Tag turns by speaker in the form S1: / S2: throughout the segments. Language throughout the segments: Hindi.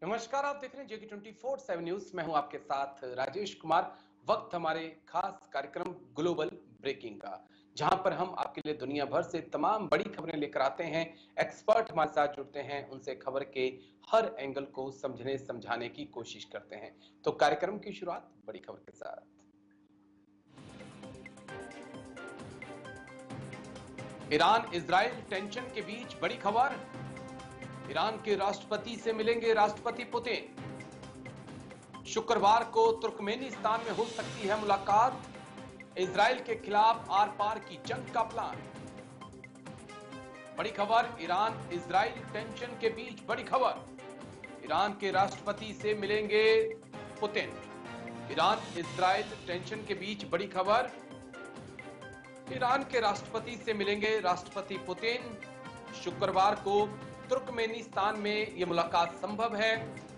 S1: नमस्कार, आप देख रहे हैं जेके 24/7 न्यूज। मैं हूं आपके साथ राजेश कुमार। वक्त हमारे खास कार्यक्रम ग्लोबल ब्रेकिंग का, जहां पर हम आपके लिए दुनिया भर से तमाम बड़ी खबरें लेकर आते हैं। एक्सपर्ट हमारे साथ जुड़ते हैं, उनसे खबर के हर एंगल को समझने समझाने की कोशिश करते हैं। तो कार्यक्रम की शुरुआत बड़ी खबर के साथ। ईरान इजराइल टेंशन के बीच बड़ी खबर। ईरान के राष्ट्रपति से मिलेंगे राष्ट्रपति पुतिन। शुक्रवार को तुर्कमेनिस्तान में हो सकती है मुलाकात। इजराइल के खिलाफ आर पार की जंग का प्लान। बड़ी खबर, ईरान इजराइल टेंशन के बीच बड़ी खबर। ईरान के राष्ट्रपति से मिलेंगे पुतिन। ईरान इजराइल टेंशन के बीच बड़ी खबर। ईरान के राष्ट्रपति से मिलेंगे राष्ट्रपति पुतिन। शुक्रवार को तुर्कमेनिस्तान में यह मुलाकात संभव है।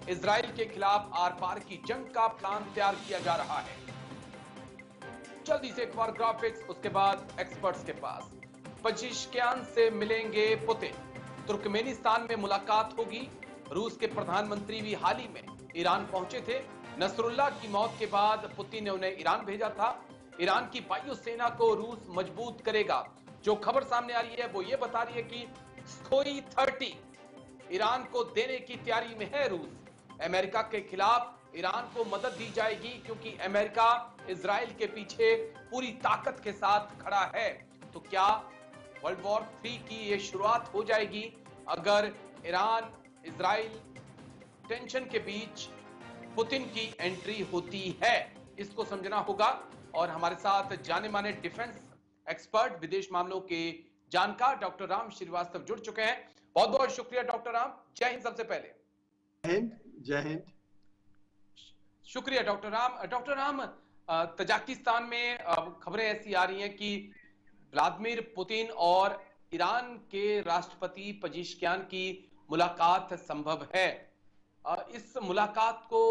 S1: इजराइल के खिलाफ आर पार की जंग का प्लान तैयार किया जा रहा है। जल्दी से एक बार ग्राफिक्स, उसके बाद एक्सपर्ट्स के पास। पजिश्कियान से मिलेंगे पुतिन। तुर्कमेनिस्तान में मुलाकात होगी। रूस के प्रधानमंत्री भी हाल ही में ईरान पहुंचे थे। नसरुल्लाह की मौत के बाद पुतिन ने उन्हें ईरान भेजा था। ईरान की वायुसेना को रूस मजबूत करेगा। जो खबर सामने आ रही है वो ये बता रही है कि सुखोई 30 ईरान को देने की तैयारी में है रूस। अमेरिका के खिलाफ ईरान को मदद दी जाएगी, क्योंकि अमेरिका इजराइल के पीछे पूरी ताकत के साथ खड़ा है। तो क्या वर्ल्ड वॉर 3 की ये शुरुआत हो जाएगी अगर ईरान इजराइल टेंशन के बीच पुतिन की एंट्री होती है? इसको समझना होगा। और हमारे साथ जाने माने डिफेंस एक्सपर्ट, विदेश मामलों के जानकार डॉक्टर राम श्रीवास्तव जुड़ चुके हैं। बहुत बहुत शुक्रिया डॉक्टर राम। जय हिंद। सबसे पहले
S2: जय हिंद।
S1: शुक्रिया doctor Ram. Doctor Ram, Tajikistan में खबरें ऐसी आ रही हैं कि व्लादिमीर पुतिन और ईरान के राष्ट्रपति पजिश्कियान की मुलाकात संभव है। इस मुलाकात को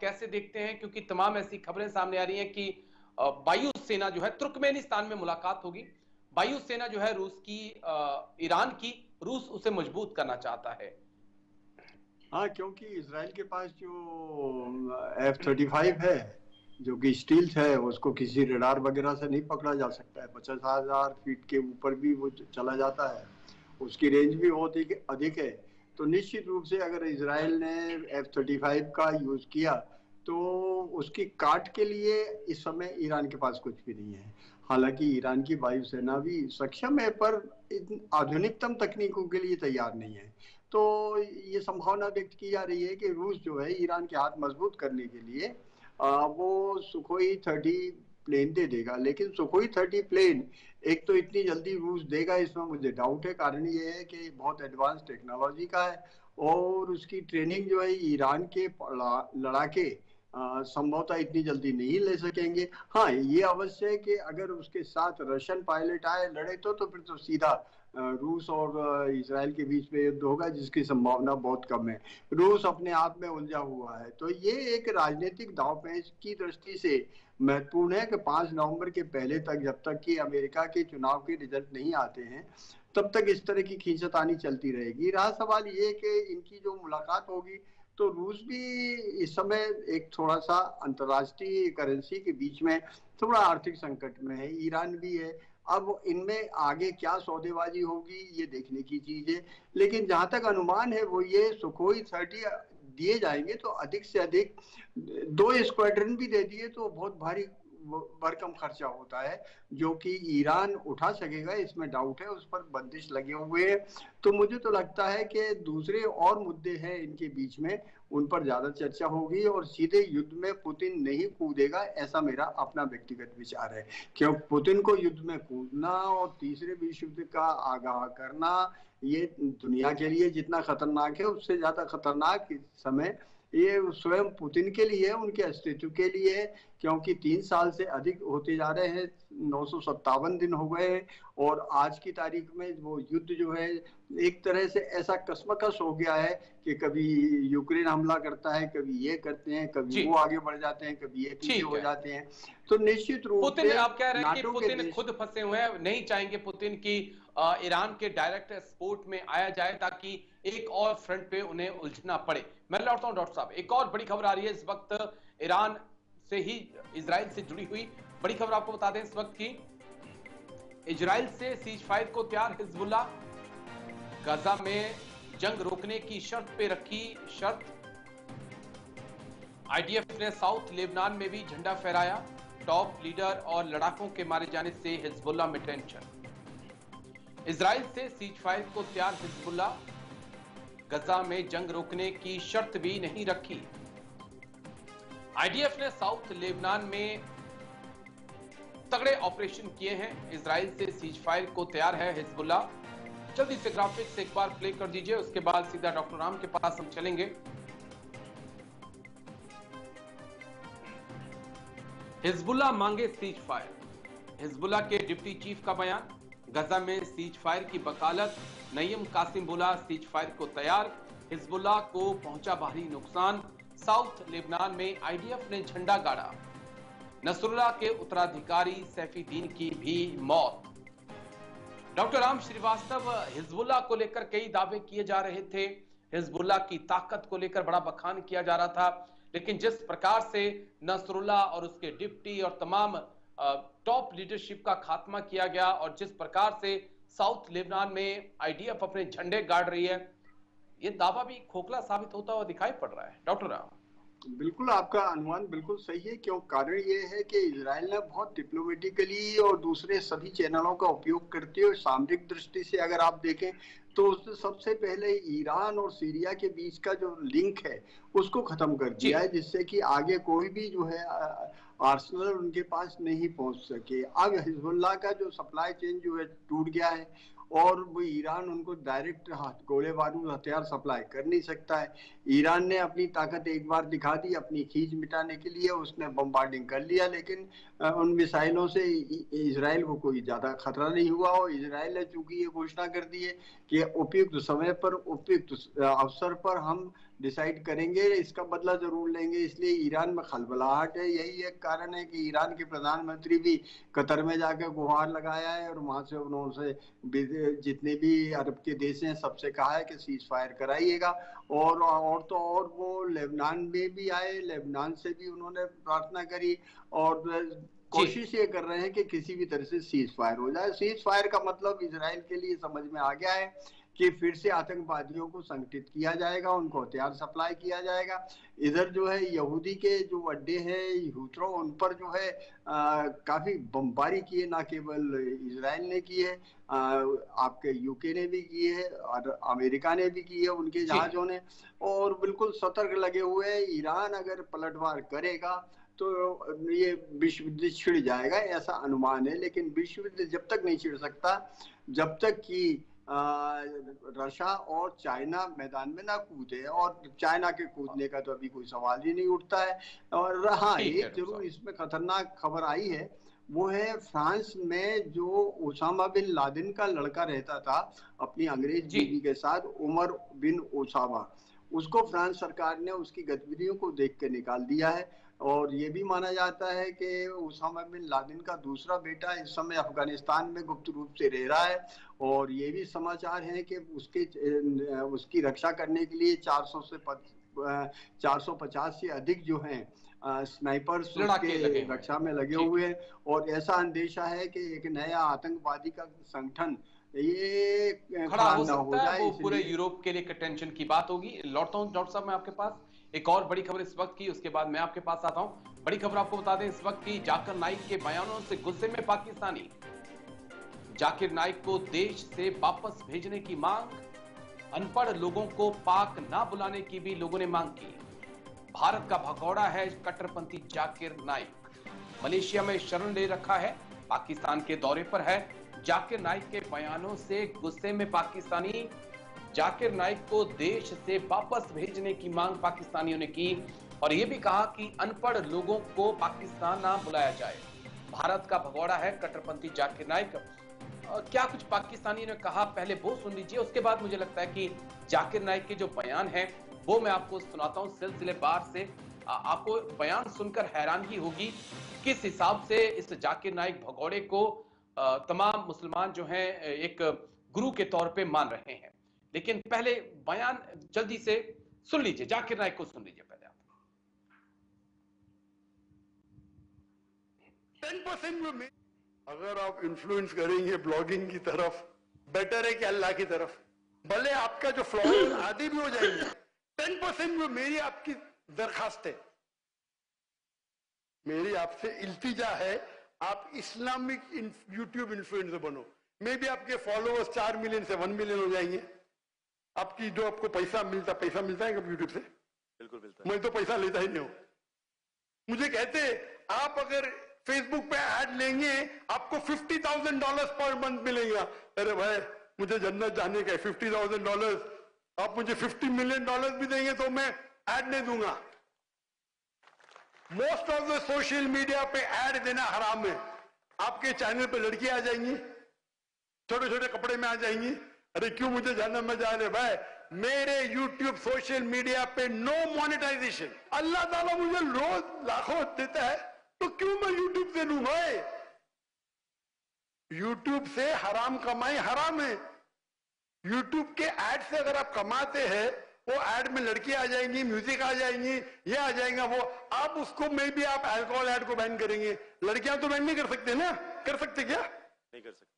S1: कैसे देखते हैं? क्योंकि तमाम ऐसी खबरें सामने आ रही हैं कि वायुसेना जो है, तुर्कमेनिस्तान में मुलाकात होगी। वायुसेना जो है रूस की, ईरान की, रूस उसे मजबूत करना चाहता है।
S2: हाँ, क्योंकि इजराइल के पास जो F-35 है, जो कि स्टील्थ है, उसको किसी रडार वगैरह से नहीं पकड़ा जा सकता है। 50,000 फीट के ऊपर भी वो चला जाता है। उसकी रेंज भी बहुत ही अधिक है। तो निश्चित रूप से अगर इजराइल ने F-35 का यूज किया तो उसकी काट के लिए इस समय ईरान के पास कुछ भी नहीं है। हालांकि ईरान की वायुसेना भी सक्षम है, पर आधुनिकतम तकनीकों के लिए तैयार नहीं है। तो ये संभावना व्यक्त की जा रही है कि रूस जो है ईरान के हाथ मजबूत करने के लिए वो सुखोई 30 प्लेन दे देगा। लेकिन सुखोई 30 प्लेन एक तो इतनी जल्दी रूस देगा, इसमें मुझे डाउट है। कारण ये है कि बहुत एडवांस टेक्नोलॉजी का है और उसकी ट्रेनिंग जो है ईरान के लड़ाके संभवतः इतनी जल्दी नहीं ले सकेंगे। हाँ, ये अवश्य है कि अगर उसके साथ रशियन पायलट आए लड़े तो फिर तो सीधा रूस और इजराइल के बीच में युद्ध होगा, जिसकी संभावना बहुत कम है। रूस अपने आप में उलझा हुआ है। तो ये एक राजनीतिक दांवपेच की दृष्टि से महत्वपूर्ण है कि 5 नवंबर के पहले तक, जब तक कि अमेरिका के चुनाव के रिजल्ट नहीं आते हैं, तब तक इस तरह की खींचतानी चलती रहेगी। रहा सवाल ये कि इनकी जो मुलाकात होगी तो रूस भी इस समय एक थोड़ा सा अंतर्राष्ट्रीय करेंसी के बीच में थोड़ा आर्थिक संकट में है। ईरान भी है। अब इनमें आगे क्या सौदेबाजी होगी ये देखने की चीज है। लेकिन जहां तक अनुमान है वो ये, सुखोई 30 दिए जाएंगे तो अधिक से अधिक 2 स्क्वाड्रन भी दे दिए तो बहुत भारी भरकम खर्चा होता है, जो कि ईरान उठा सकेगा, इसमें डाउट है। उस पर बंदिश लगे हुए हैं। तो मुझे तो लगता है कि दूसरे और मुद्दे हैं इनके बीच में, उन पर ज्यादा चर्चा होगी और सीधे युद्ध में पुतिन नहीं कूदेगा, ऐसा मेरा अपना व्यक्तिगत विचार है। क्यों पुतिन को युद्ध में कूदना और तीसरे विश्व युद्ध का आगाह करना, ये दुनिया के लिए जितना खतरनाक है उससे ज्यादा खतरनाक इस समय ये स्वयं पुतिन के लिए, उनके अस्तित्व के लिए है। क्योंकि 3 साल से अधिक होते जा रहे हैं, 957 दिन हो गए हैं, और आज की तारीख में वो युद्ध जो है एक तरह से ऐसा कशमकश हो गया है कि कभी यूक्रेन हमला करता है, कभी ये करते हैं, कभी
S1: जी
S2: वो आगे बढ़ जाते हैं, कभी ये पीछे
S1: ठीक
S2: हो
S1: है।
S2: जाते हैं। तो निश्चित रूप
S1: पुतिन,
S2: से
S1: आप कह रहे हैं कि
S2: नाटो के
S1: पुतिन
S2: देश
S1: खुद फंसे हुए हैं, नहीं चाहेंगे पुतिन की ईरान के डायरेक्ट सपोर्ट में आया जाए ताकि एक और फ्रंट पे उन्हें उलझना पड़े। मैं लौटता हूं डॉक्टर साहब, एक और बड़ी खबर आ रही है इस वक्त ईरान से ही, इजराइल से जुड़ी हुई बड़ी खबर आपको बता दें इस वक्त की। इजराइल से सीज फायर को तैयार हिजबुल्ला, गाजा में जंग रोकने की शर्त पे रखी शर्त। आईडीएफ ने साउथ लेबनान में भी झंडा फहराया। टॉप लीडर और लड़ाकों के मारे जाने से हिजबुल्ला में टेंशन। इजराइल से सीज फायर को तैयार हिजबुल्ला, गजा में जंग रोकने की शर्त भी नहीं रखी। आईडीएफ ने साउथ लेबनान में तगड़े ऑपरेशन किए हैं। इजराइल से सीज फायर को तैयार है हिजबुल्ला। जल्दी से ग्राफिक्स एक बार प्ले कर दीजिए, उसके बाद सीधा डॉक्टर राम के पास हम चलेंगे। हिजबुल्ला मांगे सीज फायर, हिजबुल्ला के डिप्टी चीफ का बयान। गजा में सीज फायर की वकालत, नईम कासिम बोला सीज फायर को तैयार, हिजबुल्ला को पहुंचा भारी नुकसान। साउथ लेबनान में आईडीएफ ने झंडा गाड़ा। नसरुल्लाह के उत्तराधिकारी सैफीदीन की भी मौत। डॉक्टर राम श्रीवास्तव, हिजबुल्लाह को लेकर कई दावे किए जा रहे थे, हिजबुल्लाह की ताकत को लेकर बड़ा बखान किया जा रहा था, लेकिन जिस प्रकार से नसरुल्लाह और उसके डिप्टी और तमाम टॉप लीडरशिप का खात्मा किया गया और जिस प्रकार से साउथ लेबनान में आईडीएफ अपने झंडे गाड़ रही है, ये दावा भी खोखला साबित होता हुआ दिखाई पड़ रहा है। डॉक्टर राम,
S2: बिल्कुल आपका अनुमान बिल्कुल सही है। क्यों? कारण ये है कि इजराइल ने बहुत डिप्लोमेटिकली और दूसरे सभी चैनलों का उपयोग करते हुए सामरिक दृष्टि से अगर आप देखें तो उसने सबसे पहले ईरान और सीरिया के बीच का जो लिंक है उसको खत्म कर दिया है, जिससे कि आगे कोई भी जो है आर्सेनल उनके पास नहीं पहुंच सके। अब हिजबुल्लाह का जो सप्लाई चेन जो है टूट गया है और वो ईरान उनको डायरेक्ट गोले बारूद हथियार सप्लाई कर नहीं सकता है। ईरान ने अपनी ताकत एक बार दिखा दी अपनी खींच मिटाने के लिए, उसने बम्बार्डिंग कर लिया, लेकिन उन मिसाइलों से इजराइल को कोई ज्यादा खतरा नहीं हुआ। और इजराइल ने चूंकि ये घोषणा कर दी है कि उपयुक्त समय पर उपयुक्त अवसर पर हम डिसाइड करेंगे, इसका बदला जरूर लेंगे, इसलिए ईरान में खलबलाहट है। यही एक कारण है कि ईरान के प्रधानमंत्री भी कतर में जाकर गुहार लगाया है और वहां से उन्होंने जितने भी अरब के देश हैं सबसे कहा है कि सीज फायर कराइएगा। और तो और वो लेबनान में भी आए, लेबनान से भी उन्होंने प्रार्थना करी और कोशिश ये कर रहे हैं कि किसी भी तरह से सीज फायर हो जाए। सीज फायर का मतलब इजराइल के लिए समझ में आ गया है कि फिर से आतंकवादियों को संगठित किया जाएगा, उनको हथियार सप्लाई किया जाएगा। इधर जो है यहूदी के जो अड्डे हैं यूथरो, उन पर जो है काफी बमबारी की है, ना केवल इजराइल ने की है, आपके यूके ने भी की है और अमेरिका ने भी की है उनके जहाजों ने, और बिल्कुल सतर्क लगे हुए हैं। ईरान अगर पलटवार करेगा तो ये विश्व युद्ध छिड़ जाएगा ऐसा अनुमान है। लेकिन विश्व युद्ध जब तक नहीं छिड़ सकता जब तक कि रशिया और चाइना मैदान में ना कूदे, और चाइना के कूदने का तो अभी कोई सवाल ही नहीं उठता है। और हाँ, एक जरूर इसमें खतरनाक खबर आई है, वो है फ्रांस में जो ओसामा बिन लादेन का लड़का रहता था अपनी अंग्रेज बीवी के साथ, उमर बिन ओसामा, उसको फ्रांस सरकार ने उसकी गतिविधियों को देख के निकाल दिया है। और ये भी माना जाता है कि ओसामा बिन लादेन का दूसरा बेटा इस समय अफगानिस्तान में गुप्त रूप से रह रहा है। और ये भी समाचार है कि उसकी रक्षा करने के लिए 450 से अधिक जो हैं स्नाइपर्स उसके रक्षा में लगे हुए हैं। और ऐसा अंदेशा है कि एक नया आतंकवादी का संगठन ये
S1: खड़ा हो सकता है, वो पूरे यूरोप के लिए टेंशन की बात होगी। लौटता हूं डॉक्टर साहब मैं आपके पास, एक और बड़ी खबर इस वक्त की, उसके बाद मैं आपके पास आता हूं। बड़ी खबर आपको बता दें इस वक्त की, जाकिर नाइक के बयानों से गुस्से में पाकिस्तानी, जाकिर नाइक को देश से वापस भेजने की मांग, अनपढ़ लोगों को पाक ना बुलाने की भी लोगों ने मांग की। भारत का भगौड़ा है कट्टरपंथी जाकिर नाइक, मलेशिया में शरण ले रखा है, पाकिस्तान के दौरे पर है। जाकिर नाइक के बयानों से गुस्से में पाकिस्तानी, जाकिर नाइक को देश से वापस भेजने की मांग पाकिस्तानियों ने की और ये भी कहा कि अनपढ़ लोगों को पाकिस्तान ना बुलाया जाए। भारत का भगोड़ा है कट्टरपंथी जाकिर नाइक। क्या कुछ पाकिस्तानी ने कहा, पहले वो सुन लीजिए, उसके बाद मुझे लगता है कि जाकिर नाइक के जो बयान है वो मैं आपको सुनाता हूं सिलसिलेवार से। आपको बयान सुनकर हैरानगी होगी किस हिसाब से इस जाकिर नाइक भगोड़े को तमाम मुसलमान जो हैं एक गुरु के तौर पे मान रहे हैं। लेकिन पहले बयान जल्दी से सुन लीजिए, जाकिर नाइक को सुन लीजिए पहले आप।
S3: 10% में अगर आप इन्फ्लुएंस करेंगे ब्लॉगिंग की तरफ, बेटर है कि अल्लाह की तरफ। भले आपका जो फॉलोअर्स आधे भी हो जाएंगे, 10% में मेरी आपकी दरखास्त है, मेरी आपसे इल्तिजा है, आप इस्लामिक यूट्यूब इन्फ्लुएंसर बनो। मे भी आपके फॉलोअर्स 4 मिलियन से 1 मिलियन हो जाएंगे। आपकी जो आपको पैसा मिलता है कब यूट्यूब से? बिल्कुल मिलता है। मैं तो पैसा लेता ही नहीं हूं। मुझे कहते आप अगर फेसबुक पे ऐड लेंगे आपको $50,000 पर मंथ मिलेगा। अरे भाई मुझे जन्नत जाने का $50,000, आप मुझे $50 मिलियन भी देंगे तो मैं ऐड नहीं दूंगा। Most of the social media पे ऐड देना हराम है। आपके चैनल पे लड़की आ जाएंगी, छोटे छोटे कपड़े में आ जाएंगी। अरे क्यों मुझे जन्नत में जा रहे भाई? मेरे YouTube सोशल मीडिया पे नो मोनेटाइजेशन। अल्लाह ताला मुझे रोज लाखों देता है तो क्यों मैं YouTube से लूं भाई? YouTube से हराम कमाई हराम है। YouTube के ऐड से अगर आप कमाते हैं, वो ऐड में लड़की आ जाएंगी, म्यूजिक आ जाएंगी, ये आ जाएगा वो, आप उसको में भी आप अल्कोहल ऐड को बैन करेंगे। लड़कियां तो बैन नहीं कर सकते ना? कर सकते क्या? नहीं कर सकते।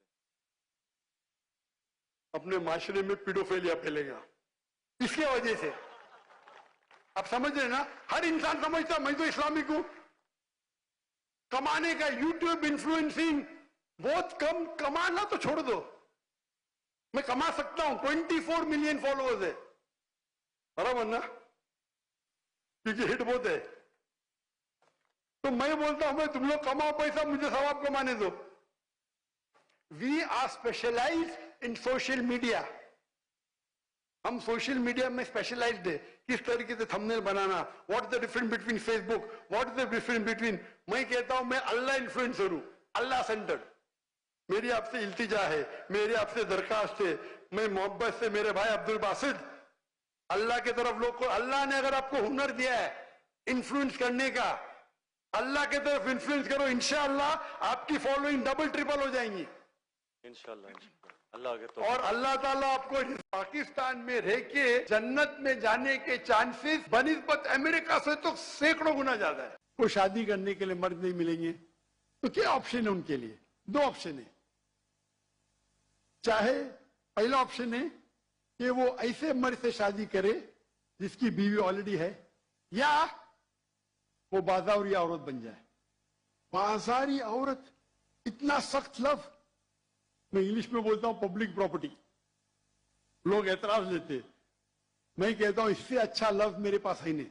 S3: अपने माशरे में पीडोफिलिया फैलेगा इसके वजह से। आप समझ रहे ना? हर इंसान समझता मैं तो इस्लामिक हूं। कमाने का यूट्यूब इन्फ्लुएंसिंग बहुत कम, कमाना तो छोड़ दो, मैं कमा सकता हूं। 24 मिलियन फॉलोअर्स है, बराबर ना? क्योंकि हिट बहुत है। तो मैं बोलता हूं मैं तुम लोग कमाओ पैसा, मुझे सवाब कमाने दो। We are specialized in social media. हम सोशल मीडिया में स्पेशलाइज्ड है। किस तरीके से थंबनेल बनाना, what is the difference between Facebook, what is the difference between. मैं कहता हूं मैं अल्लाह इन्फ्लुएंसर हूं, अल्लाह सेंटर्ड। मेरी आपसे इल्तिजा है, मेरी आपसे दरखास्त है, मैं मोहब्बत से मेरे भाई अब्दुल बासित, अल्लाह की तरफ लोग को, अल्लाह ने अगर आपको हुनर दिया है इन्फ्लुएंस करने का, अल्लाह की तरफ इन्फ्लुएंस करो, इंशाअल्लाह आपकी फॉलोइंग डबल ट्रिपल हो जाएंगी इंशाअल्लाह। तो और अल्लाह ताला आपको पाकिस्तान में रह के जन्नत में जाने के चांसेस बनिस्बत अमेरिका से तो सैकड़ों गुना ज्यादा है। को शादी करने के लिए मर्द नहीं मिलेंगे तो क्या ऑप्शन है उनके लिए? 2 ऑप्शन है। चाहे पहला ऑप्शन है कि वो ऐसे मर्द से शादी करे जिसकी बीवी ऑलरेडी है, या वो बाजारी औरत बन जाए। बाजारी औरत, इतना सख्त लफ्ज, मैं इंग्लिश में बोलता हूं पब्लिक प्रॉपर्टी। लोग एतराज लेते, मैं कहता हूं इससे अच्छा लफ्ज मेरे पास है नहीं।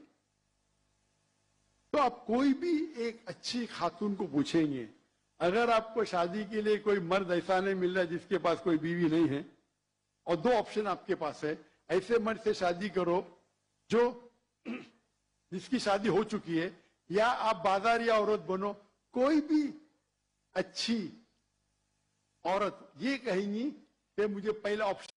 S3: तो आप कोई भी एक अच्छी खातून को पूछेंगे, अगर आपको शादी के लिए कोई मर्द ऐसा नहीं मिल रहा है जिसके पास कोई बीवी नहीं है, और 2 ऑप्शन आपके पास है, ऐसे मर्द से शादी करो जो जिसकी शादी हो चुकी है, या आप बाजारी औरत बनो। कोई भी अच्छी औरत ये कहेंगी कि मुझे पहला ऑप्शन।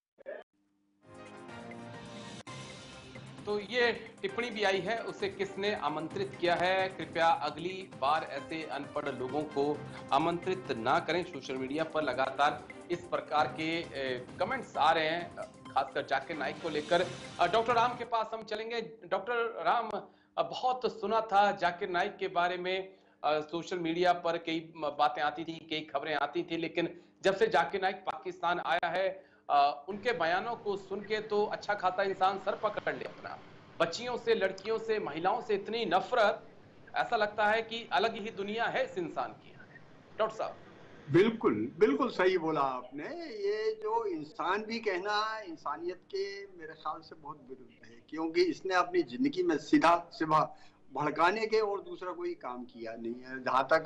S1: तो ये टिप्पणी भी आई है, उसे किसने आमंत्रित किया है? कृपया अगली बार ऐसे अनपढ़ लोगों को आमंत्रित ना करें। सोशल मीडिया पर लगातार इस प्रकार के कमेंट्स आ रहे हैं, खासकर जाकिर नाइक को लेकर। डॉक्टर राम के पास हम चलेंगे। डॉक्टर राम, बहुत सुना था जाकिर नाइक के बारे में, सोशल मीडिया पर कई बातें आती थी, कई खबरें आती थी, लेकिन जब से जाकिर नाइक पाकिस्तान आया है, उनके बयानों को सुन के तो अच्छा खासा इंसान सर पकड़ ले अपना। बच्चियों से, लड़कियों से, महिलाओं से इतनी नफरत, ऐसा लगता है कि अलग ही दुनिया है इस इंसान की। डॉक्टर साहब,
S2: बिल्कुल बिल्कुल सही बोला आपने। ये जो इंसान भी कहना इंसानियत के मेरे ख्याल से बहुत विरुद्ध है, क्योंकि इसने अपनी जिंदगी में सीधा सिवा भड़काने के और दूसरा कोई काम किया नहीं है। जहाँ तक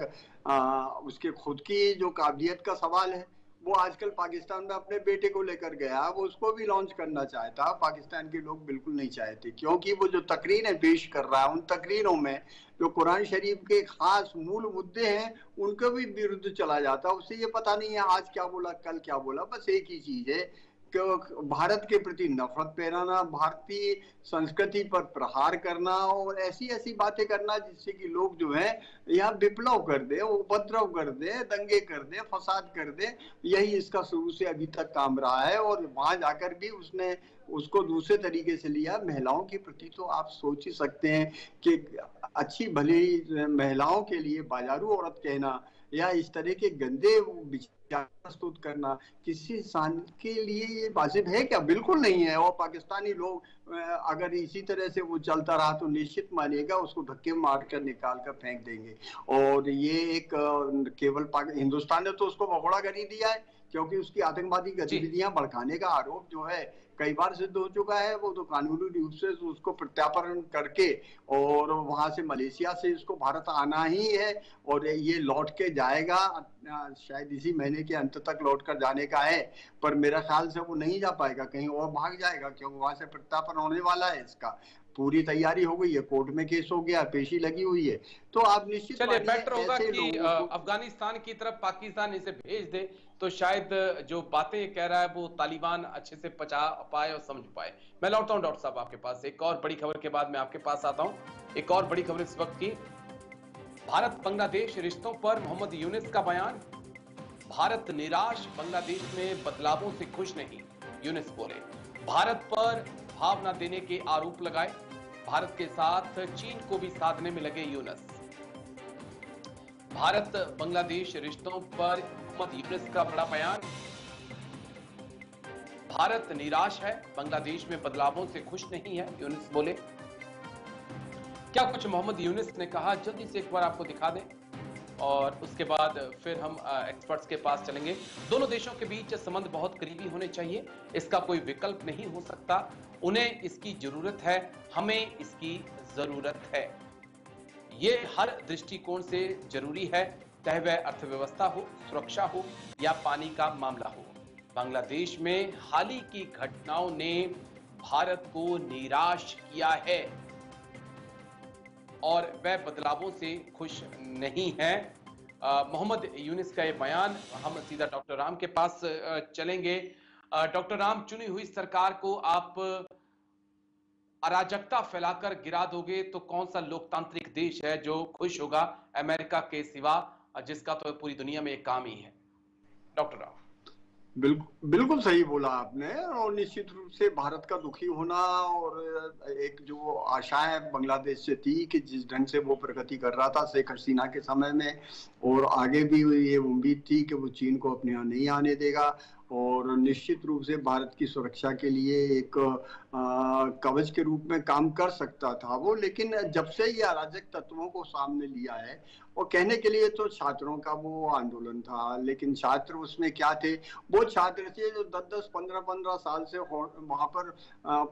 S2: उसके खुद की जो काबिलियत का सवाल है, वो आजकल पाकिस्तान में अपने बेटे को लेकर गया, वो उसको भी लॉन्च करना चाहता। पाकिस्तान के लोग बिल्कुल नहीं चाहते, क्योंकि वो जो तकरीरें पेश कर रहा है, उन तकरीरों में जो कुरान शरीफ के खास मूल मुद्दे हैं उनके भी विरुद्ध चला जाता। उससे ये पता नहीं है आज क्या बोला कल क्या बोला, बस एक ही चीज है कि भारत के प्रति नफरत फैलाना, भारतीय संस्कृति पर प्रहार करना और ऐसी ऐसी बातें करना जिससे कि लोग जो है यहाँ विप्लव कर दे, उपद्रव कर दे, दंगे कर दे, फसाद कर दे। यही इसका शुरू से अभी तक काम रहा है और वहां जाकर भी उसने उसको दूसरे तरीके से लिया। महिलाओं के प्रति तो आप सोच ही सकते हैं कि अच्छी भली महिलाओं के लिए बाजारू औरत कहना या इस तरह के गंदे विचार प्रस्तुत करना किसी इंसान के लिए ये वाजिब है क्या? बिल्कुल नहीं है। और पाकिस्तानी लोग अगर इसी तरह से वो चलता रहा तो निश्चित मानिएगा उसको धक्के मार कर निकाल कर फेंक देंगे। और ये एक केवल हिंदुस्तान ने तो उसको भगोड़ा कर ही दिया है, क्योंकि उसकी आतंकवादी गतिविधियां भड़काने का आरोप जो है कई बार सिद्ध हो चुका है। वो तो कानूनी रूप से उसको प्रत्यार्पण करके और वहां से मलेशिया से इसको भारत आना ही है और ये लौट के जाएगा, शायद इसी महीने के अंत तक लौट कर जाने का है, पर मेरा ख्याल से वो नहीं जा पाएगा, कहीं और भाग जाएगा, क्योंकि वहां से प्रत्यार्पण होने वाला है। इसका पूरी तैयारी हो गई है, कोर्ट में केस हो गया, पेशी लगी हुई है। तो आप निश्चित
S1: चलिए बेटर होगा कि अफगानिस्तान की तरफ पाकिस्तान इसे भेज दे तो शायद जो बातें कह रहा है वो तालिबान अच्छे से पचा पाए और समझ पाए। मैं लौटता हूं डॉक्टर साहब आपके पास, एक और बड़ी खबर के बाद मैं आपके पास आता हूं। एक और बड़ी खबर इस वक्त की, भारत बांग्लादेश रिश्तों पर मोहम्मद यूनिस का बयान। भारत निराश, बांग्लादेश में बदलावों से खुश नहीं, यूनिस बोले। भारत पर भाव न देने के आरोप लगाए। भारत के साथ चीन को भी साधने में लगे यूनिस। भारत बांग्लादेश रिश्तों पर मोहम्मद यूनिस का बड़ा बयान। भारत निराश है, बांग्लादेश में बदलावों से खुश नहीं है, यूनिस बोले। क्या कुछ मोहम्मद यूनिस ने कहा, जल्दी से एक बार आपको दिखा दें और उसके बाद फिर हम एक्सपर्ट्स के पास चलेंगे। दोनों देशों के बीच संबंध बहुत करीबी होने चाहिए, इसका कोई विकल्प नहीं हो सकता। उन्हें इसकी जरूरत है, हमें इसकी जरूरत है। ये हर दृष्टिकोण से जरूरी है, चाहे वह अर्थव्यवस्था हो, सुरक्षा हो या पानी का मामला हो। बांग्लादेश में हाल ही की घटनाओं ने भारत को निराश किया है और वह बदलावों से खुश नहीं है। मोहम्मद यूनिस का ये बयान। हम सीधा डॉक्टर राम के पास चलेंगे। डॉक्टर राम, चुनी हुई सरकार को आप अराजकता फैलाकर गिरा दोगे तो कौन सा लोकतांत्रिक देश है जो खुश होगा अमेरिका के सिवा, जिसका तो पूरी दुनिया में एक काम ही है? डॉक्टर राम।
S2: बिल्कुल सही बोला आपने। और निश्चित रूप से भारत का दुखी होना और एक जो आशाएं बांग्लादेश से थी कि जिस ढंग से वो प्रगति कर रहा था शेख हसीना के समय में, और आगे भी ये उम्मीद थी कि वो चीन को अपने यहाँ नहीं आने देगा और निश्चित रूप से भारत की सुरक्षा के लिए एक कवच के रूप में काम कर सकता था वो। लेकिन जब से ये अराजक तत्वों को सामने लिया है, और कहने के लिए तो छात्रों का वो आंदोलन था, लेकिन छात्र उसमें क्या थे? वो छात्र थे जो 10-10, 15-15 साल से वहां पर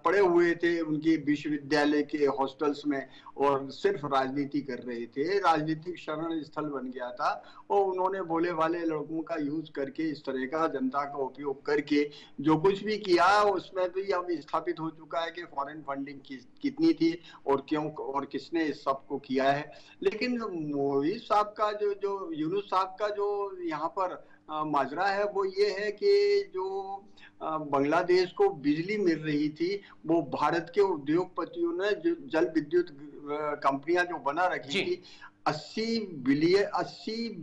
S2: पढ़े हुए थे उनकी विश्वविद्यालय के हॉस्टल्स में और सिर्फ राजनीति कर रहे थे। राजनीतिक शरण स्थल बन गया था और उन्होंने भोले वाले लड़कों का यूज करके इस तरह का जनता का उपयोग करके जो कुछ भी किया, उसमें भी अब स्थापित हो चुका है कि फॉरेन फंडिंग कितनी थी और क्यों और किसने इस सब को किया है। लेकिन मोदी साहब का जो यूनुस साहब का जो यहाँ पर माजरा है वो ये है कि जो बांग्लादेश को बिजली मिल रही थी वो भारत के उद्योगपतियों ने जो जल विद्युत कंपनियां जो बना रखी थी 80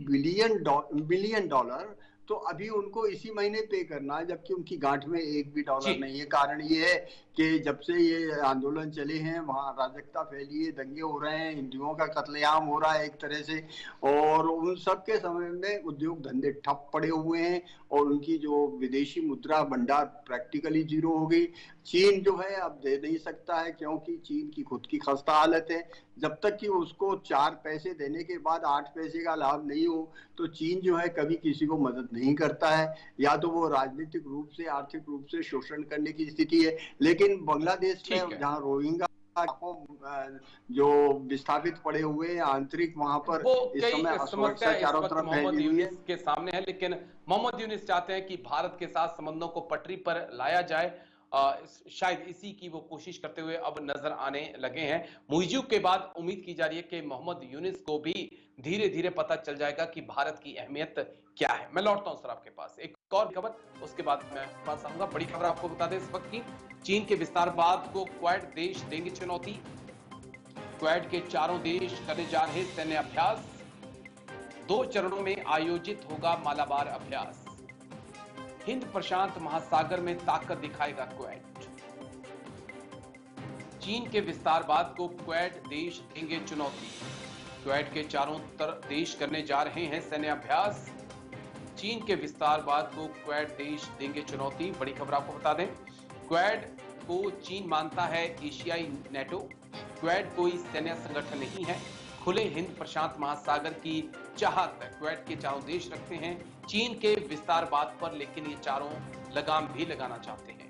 S2: बिलियन डॉलर, तो अभी उनको इसी महीने पे करना है, जबकि उनकी गांठ में एक भी डॉलर नहीं है। कारण ये है कि जब से ये आंदोलन चले हैं वहां अराजकता फैली है, दंगे हो रहे हैं, हिंदुओं का कत्लेआम हो रहा है एक तरह से, और उन सब के समय में उद्योग धंधे ठप पड़े हुए हैं और उनकी जो विदेशी मुद्रा भंडार प्रैक्टिकली जीरो हो गई। चीन जो है अब दे नहीं सकता है क्योंकि चीन की खुद की खस्ता हालत है। जब तक कि उसको 4 पैसे देने के बाद 8 पैसे का लाभ नहीं हो तो चीन जो है कभी किसी को मदद नहीं करता है, या तो वो राजनीतिक रूप से आर्थिक रूप से शोषण करने की स्थिति है। लेकिन बांग्लादेश में जहाँ रोहिंग्या जो विस्थापित पड़े हुए आंतरिक वहां पर
S1: वो
S2: इस
S1: कई
S2: समय
S1: समस्या
S2: असुरक्षा
S1: इस
S2: चारों
S1: वक्त
S2: तरफ
S1: मोहम्मद
S2: फैली हुई है।
S1: यूनिस के सामने है, लेकिन मोहम्मद यूनिस चाहते हैं कि भारत के साथ संबंधों को पटरी पर लाया जाए। शायद इसी की वो कोशिश करते हुए अब नजर आने लगे हैं। मुइज़्ज़ू के बाद उम्मीद की जा रही है कि मोहम्मद यूनिस को भी धीरे धीरे पता चल जाएगा कि भारत की अहमियत क्या है। मैं लौटता हूं सर आपके पास, एक और खबर, उसके बाद मैं पास आऊंगा। बड़ी खबर आपको बता दें इस वक्त की, चीन के विस्तारवाद को क्वाड देश देंगे चुनौती। क्वाड के चारों देश करने जा रहे सैन्य अभ्यास, 2 चरणों में आयोजित होगा मालाबार अभ्यास। हिंद प्रशांत महासागर में ताकत दिखाएगा क्वाड। चीन के विस्तारवाद को क्वाड देश देंगे चुनौती। क्वाड के चारों देश करने जा रहे हैं सैन्य अभ्यास। चीन के विस्तारवाद को क्वाड देश देंगे चुनौती। बड़ी खबर आपको बता दें, क्वाड को चीन मानता है एशियाई नेटो। क्वाड कोई सैन्य संगठन नहीं है, खुले हिंद प्रशांत महासागर की चाहत क्वाड के चारों देश रखते हैं चीन के विस्तारवाद पर, लेकिन ये चारों लगाम भी लगाना चाहते हैं।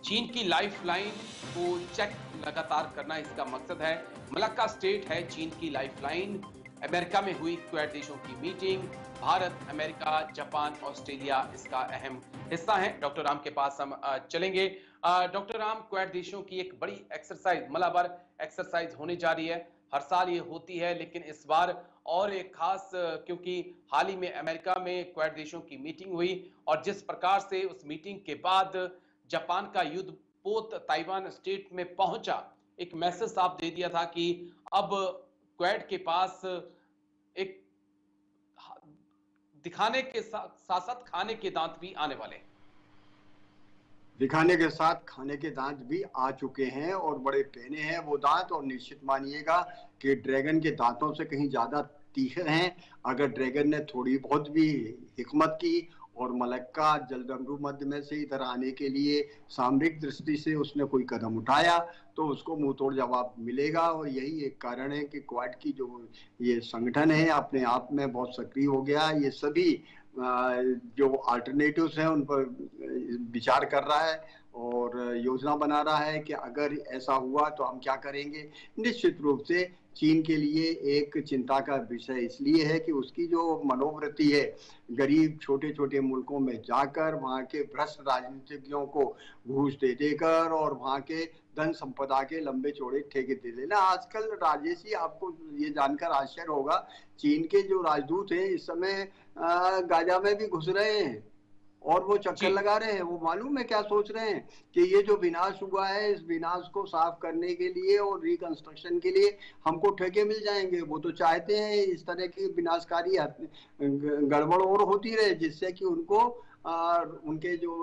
S1: चीन की लाइफलाइन को चेक लगातार करना इसका मकसद है। मलक्का स्टेट है चीन की लाइफलाइन। अमेरिका में हुई क्वाड देशों की meeting, Bharat, America, Japan, Australia इसका अहम हिस्सा है। डॉक्टर राम के पास हम चलेंगे। डॉक्टर राम, क्वाड देशों की एक बड़ी एक्सरसाइज, मलाबार एक्सरसाइज होने जा रही है। हर साल ये होती है, लेकिन इस बार और एक खास, क्योंकि हाल ही में अमेरिका में क्वाड देशों की मीटिंग हुई और जिस प्रकार से उस मीटिंग के बाद जापान का युद्धपोत ताइवान स्टेट में पहुंचा, एक मैसेज साफ दे दिया था कि अब क्वाड के पास एक दिखाने के साथ साथ खाने के दांत भी आने वाले हैं।
S2: दिखाने के साथ खाने के दांत भी आ चुके हैं और बड़े पहने हैं वो दांत, और निश्चित मानिएगा कि ड्रैगन के दांतों से कहीं ज्यादा तीखे हैं। अगर ड्रैगन ने थोड़ी बहुत भी हिकमत की और मलक्का जलडमरू मध्य में से इधर आने के लिए सामरिक दृष्टि से उसने कोई कदम उठाया तो उसको मुंह तोड़ जवाब मिलेगा। और यही एक कारण है कि क्वाड की जो ये संगठन है अपने आप में बहुत सक्रिय हो गया। ये सभी जो अल्टरनेटिव्स हैं उन पर विचार कर रहा है और योजना बना रहा है कि अगर ऐसा हुआ तो हम क्या करेंगे। निश्चित रूप से चीन के लिए एक चिंता का विषय इसलिए है कि उसकी जो मनोवृत्ति है, गरीब छोटे छोटे मुल्कों में जाकर वहाँ के भ्रष्ट राजनीतिज्ञों को घूस दे देकर और वहाँ के धन संपदा के लंबे चौड़े ठेके दे देना। आजकल राजेश जी, आपको ये जानकर आश्चर्य होगा, चीन के जो राजदूत हैं इस समय गाजा में भी घुस रहे हैं और वो चक्कर लगा रहे हैं। वो मालूम है क्या सोच रहे हैं कि ये जो विनाश हुआ है इस विनाश को साफ करने के लिए और रिकंस्ट्रक्शन के लिए हमको ठेके मिल जाएंगे। वो तो चाहते हैं इस तरह की विनाशकारी गड़बड़ और होती रहे जिससे कि उनको उनके जो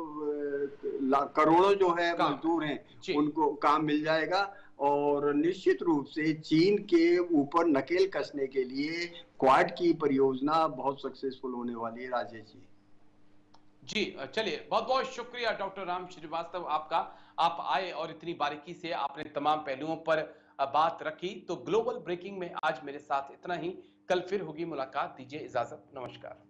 S2: करोड़ों जो है मजदूर हैं उनको काम मिल जाएगा। और निश्चित रूप से चीन के ऊपर नकेल कसने के लिए क्वाड की परियोजना बहुत सक्सेसफुल होने वाली है। राजेश जी
S1: जी, चलिए, बहुत बहुत शुक्रिया डॉक्टर राम श्रीवास्तव आपका। आप आए और इतनी बारीकी से आपने तमाम पहलुओं पर बात रखी। तो ग्लोबल ब्रेकिंग में आज मेरे साथ इतना ही, कल फिर होगी मुलाकात। दीजिए इजाजत, नमस्कार।